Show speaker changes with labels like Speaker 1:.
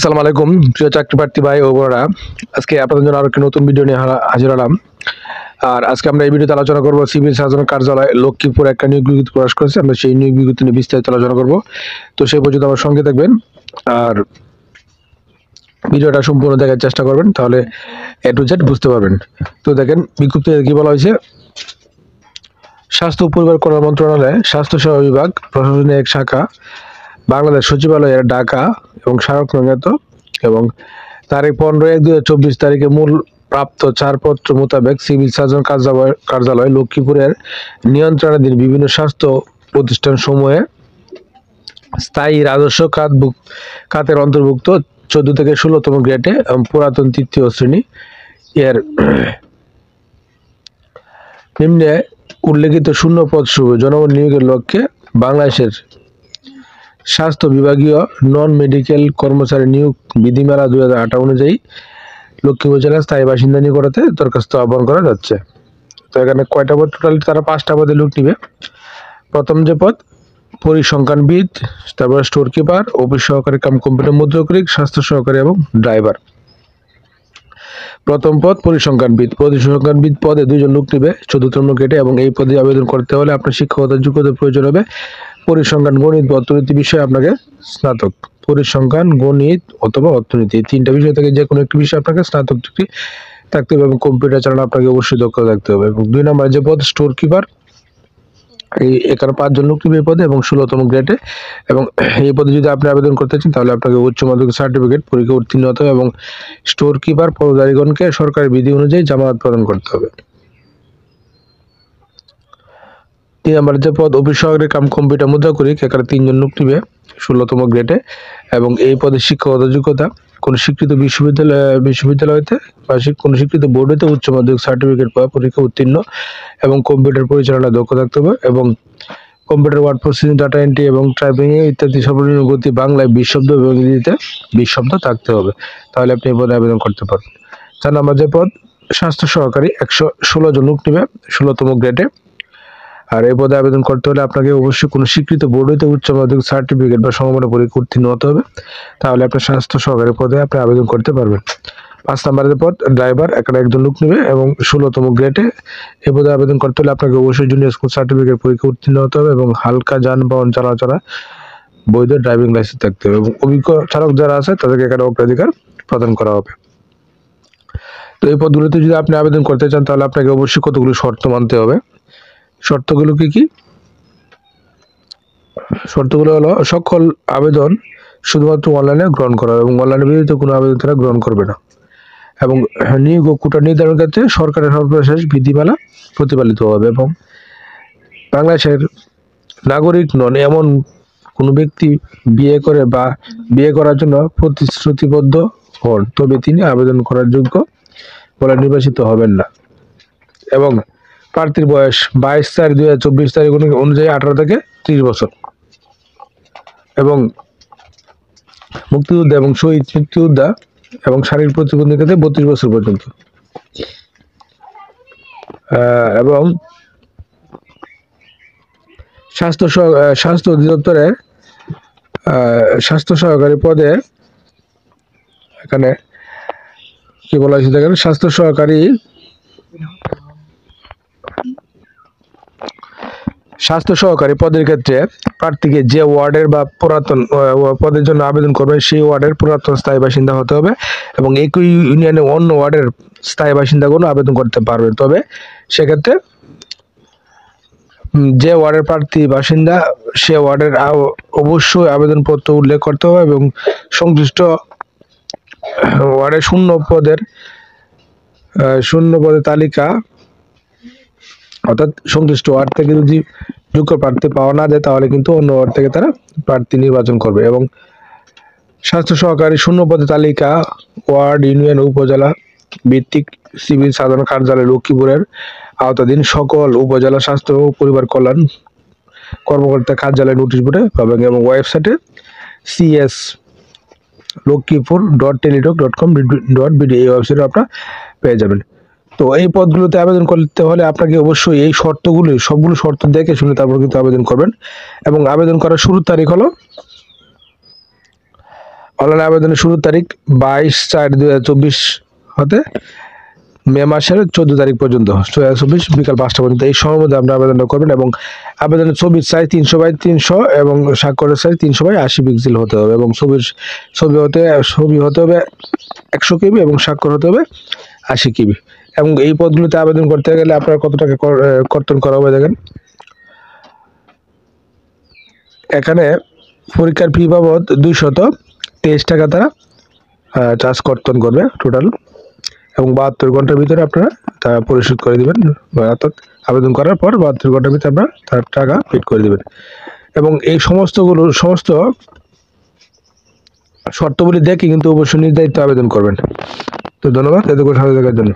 Speaker 1: আসসালামু আলাইকুম প্রিয় চাকরি প্রার্থী ভাই ও বোনেরা, আজকে আপনাদের জন্য আরো একটি নতুন ভিডিও নিয়ে হাজির হলাম। আর আজকে আমরা এই ভিডিওতে আলোচনা করব সিভিল সার্জন কার্যালয় লক্ষ্মীপুর একটা নিয়োগ বিজ্ঞপ্তি প্রকাশ করেছে। আমরা সেই নিয়োগ বিজ্ঞপ্তি নিয়ে বিস্তারিত আলোচনা করব। তো সেই পর্যন্ত আমার সঙ্গে থাকবেন আর ভিডিওটা সম্পূর্ণ দেখার চেষ্টা করবেন, তাহলে এ টু জেড বুঝতে পারবেন। তো দেখেন বিজ্ঞপ্তিতে কি বলা হয়েছে। স্বাস্থ্য ও পরিবার কল্যাণ মন্ত্রণালয় স্বাস্থ্য সেবা বিভাগ প্রশাসনের এক শাখা, বাংলাদেশ সচিবালয়ের ঢাকা এবং স্মারকলিপিবদ্ধ এবং তারিখ 15/1/2024 তারিখে মূল প্রাপ্ত ছাড়পত্র মোতাবেক সিভিল সার্জন কার্যালয় লক্ষ্মীপুরের নিয়ন্ত্রণাধীন বিভিন্ন স্বাস্থ্য প্রতিষ্ঠান সমূহে স্থায়ী রাজস্ব খাতের অন্তর্ভুক্ত 14 থেকে 16তম গ্রেডে এবং পুরাতন 3য় শ্রেণী এর নিম্নে উল্লেখিত শূন্য পদ সহ জনবল নিয়োগের লক্ষ্যে বাংলাদেশের স্বাস্থ্য বিভাগীয় নন মেডিকেল কর্মচারী নিয়োগ বিধিমালা 2018 অনুযায়ী লক্ষ্মীপুর জেলার স্থায়ী বাসিন্দা নিয়োগ করাতে দরখাস্ত আহ্বান করা যাচ্ছে। তো এখানে কয়টা পদ, টোটালি তারা 5টা পদে লোক নিবে। প্রথম যে পদ পরিসংখ্যানবিদ, তারপর স্টোর কিপার, অফিস সহকারী কাম কম্পিউটার মুদ্রকরিক, স্বাস্থ্য সহকারী এবং ড্রাইভার। প্রথম পদ পরিসংখ্যানবিদ পদে 2 জন লোক নিবে 14তম গ্রেডে, এবং এই পদে আবেদন করতে হলে আপনার শিক্ষাগত যোগ্যতার প্রয়োজন হবে পরিসংখ্যান, গণিত বা অর্থনীতি বিষয়ে আপনাকে স্নাতক, পরিসংখ্যান, গণিত অথবা অর্থনীতি, এই 3টা বিষয় থেকে যে কোনো একটি বিষয়ে আপনাকে স্নাতক ডিগ্রি থাকতে হবে এবং কম্পিউটার চালানো আপনাকে অবশ্যই দক্ষতা থাকতে হবে। এবং 2 নম্বর যে পদ স্টোর কিপার, এখানে 5 জন লোক নিবে এই পদে এবং 16তম গ্রেডে, এবং এই পদে যদি আপনি আবেদন করতে চান তাহলে আপনাকে উচ্চ মাধ্যমিক সার্টিফিকেট পরীক্ষা উত্তীর্ণ হতে হবে এবং স্টোর কিপার পদধারীগণকে সরকারি বিধি অনুযায়ী জামানত প্রদান করতে হবে। 3 নম্বর যে পদ অফিস সহকারী কাম কম্পিউটার মুদ্রাকরিক, এখানে 3 জন লোক নিবে 16তম গ্রেডে, এবং এই পদে শিক্ষাগত যোগ্যতা কোন স্বীকৃত বিশ্ববিদ্যালয় হইতে বা কোন স্বীকৃত বোর্ড হইতে উচ্চ মাধ্যমিক সার্টিফিকেট পাওয়া পরীক্ষা উত্তীর্ণ এবং কম্পিউটার পরিচালনায় দক্ষ থাকতে হবে এবং computer word processing, data entry এবং টাইপিং ইত্যাদি সর্বনিম্ন গতি বাংলায় 20 শব্দ এবং ইংরেজিতে 20 শব্দ থাকতে হবে, তাহলে আপনি এই পদে আবেদন করতে পারবেন। 4 নম্বর যে পদ স্বাস্থ্য সহকারী, 116 জন লোক নিবে 16তম গ্রেডে, আর এই পদে আবেদন করতে হলে আপনাকে অবশ্যই কোনো স্বীকৃত বোর্ড হইতে উচ্চ মাধ্যমিক সার্টিফিকেট বা সমমানের পরীক্ষা উত্তীর্ণ হতে হবে, তাহলে আপনার স্বাস্থ্য সহকারী পদে আপনি আবেদন করতে পারবেন। 5 নম্বরের পদ ড্রাইভার, এখানে 1 জন লোক নিবে এবং 16তম গ্রেডে, এই পদে আবেদন করতে হলে আপনাকে অবশ্যই জুনিয়র স্কুল সার্টিফিকেট পরীক্ষা উত্তীর্ণ হতে হবে এবং হালকা যানবাহন চালাচলা বৈধ ড্রাইভিং লাইসেন্স থাকতে হবে এবং অভিজ্ঞ চালক যারা আছে তাদেরকে এখানে অগ্রাধিকার প্রদান করা হবে। তো এই পদগুলোতে যদি আপনি আবেদন করতে চান তাহলে আপনাকে অবশ্যই কতগুলো শর্ত মানতে হবে। শর্তগুলো কি? শর্তগুলো হলো সকল আবেদন শুধুমাত্র অনলাইনে গ্রহণ করা এবং অনলাইনে ব্যতীত কোনো আবেদন তারা গ্রহণ করবে না, এবং নিয়োগ ও কোটা নির্ধারণ ক্ষেত্রে সরকারের সর্বশেষ বিধিমালা প্রতিপালিত হবে এবং বাংলাদেশের নাগরিক নন এমন কোনো ব্যক্তি বিয়ে করে বা বিয়ে করার জন্য প্রতিশ্রুতিবদ্ধ হন তবে তিনি আবেদন করার যোগ্য বলে নির্বাচিত হবেন না, এবং প্রার্থীর বয়স 22/4/2024 তারিখ অনুযায়ী 18 থেকে 30 বছর, এবং মুক্তিযোদ্ধা এবং শহীদ মুক্তিযোদ্ধা এবং শারীরিক প্রতিবন্ধী ক্ষেত্রে 32 বছর পর্যন্ত, এবং স্বাস্থ্য অধিদপ্তরের স্বাস্থ্য সহকারী পদে এখানে কি বলা হয়েছে দেখেন, স্বাস্থ্য সহকারী পদের ক্ষেত্রে প্রার্থীকে যে ওয়ার্ডের বা পুরাতন পদের জন্য আবেদন করবে সেই ওয়ার্ডের পুরাতন স্থায়ী বাসিন্দা হতে হবে এবং একই ইউনিয়নে অন্য ওয়ার্ডের স্থায়ী বাসিন্দাগুলো আবেদন করতে পারবে, তবে সেক্ষেত্রে যে ওয়ার্ডের প্রার্থী বাসিন্দা সে ওয়ার্ডের অবশ্যই আবেদনপত্র উল্লেখ করতে হবে এবং সংশ্লিষ্ট ওয়ার্ডের শূন্য পদের তালিকা, অর্থাৎ সংশ্লিষ্ট ওয়ার্ড থেকে যদি যোগ্য প্রার্থী পাওয়া না যায় তাহলে কিন্তু অন্য ওয়ার্ড থেকে তারা প্রার্থী নির্বাচন করবে, এবং স্বাস্থ্য সহকারী শূন্য পদের তালিকা ওয়ার্ড, ইউনিয়ন, উপজেলা ভিত্তিক সিভিল সার্জন কার্যালয় লক্ষ্মীপুরের আওতাধীন সকল উপজেলা স্বাস্থ্য ও পরিবার কল্যাণ কর্মকর্তা কার্যালয় নোটিশ বোর্ডে পাবেন এবং ওয়েবসাইটে cs.lokkipur.teletalk.com.bd এই ওয়েবসাইটে আপনারা পেয়ে যাবেন। তো এই পদগুলোতে আবেদন করতে হলে আপনাকে অবশ্যই এই সবগুলো শর্ত দেখে শুনে তারপর কিন্তু আবেদন করবেন, এবং আবেদন করার শুরুর তারিখ হলো অনলাইন আবেদনের শুরুর তারিখ 22/4/2024 হতে মে মাসের 14 তারিখ পর্যন্ত 2024 বিকাল 5টা পর্যন্ত এই সময়ের মধ্যে আপনারা আবেদনটা করবেন। এবং আবেদনের ছবির সাইজ 300x300 এবং স্বাক্ষরের সাইজ 300x80 পিক্সেল হতে হবে এবং ছবি হতে হবে 100 কেবি এবং স্বাক্ষর হতে হবে 80 কেবি। এবং এই পদগুলিতে আবেদন করতে গেলে আপনার কত টাকা কর্তন করা হবে দেখেন। এখানে পরীক্ষার ফি বাবদ 223 টাকা তারা চার্জ কর্তন করবে টোটাল, এবং 72 ঘন্টার ভিতরে আপনারা তা পরিশোধ করে দিবেন, অর্থাৎ আবেদন করার পর 72 ঘন্টার ভিতরে আপনারা তার টাকা পেড করে দিবেন। এবং এই সমস্ত শর্তাবলী দেখে কিন্তু অবশ্যই নির্ধারিত আবেদন করবেন। তো ধন্যবাদ এতক্ষণ সাথে থাকার জন্য।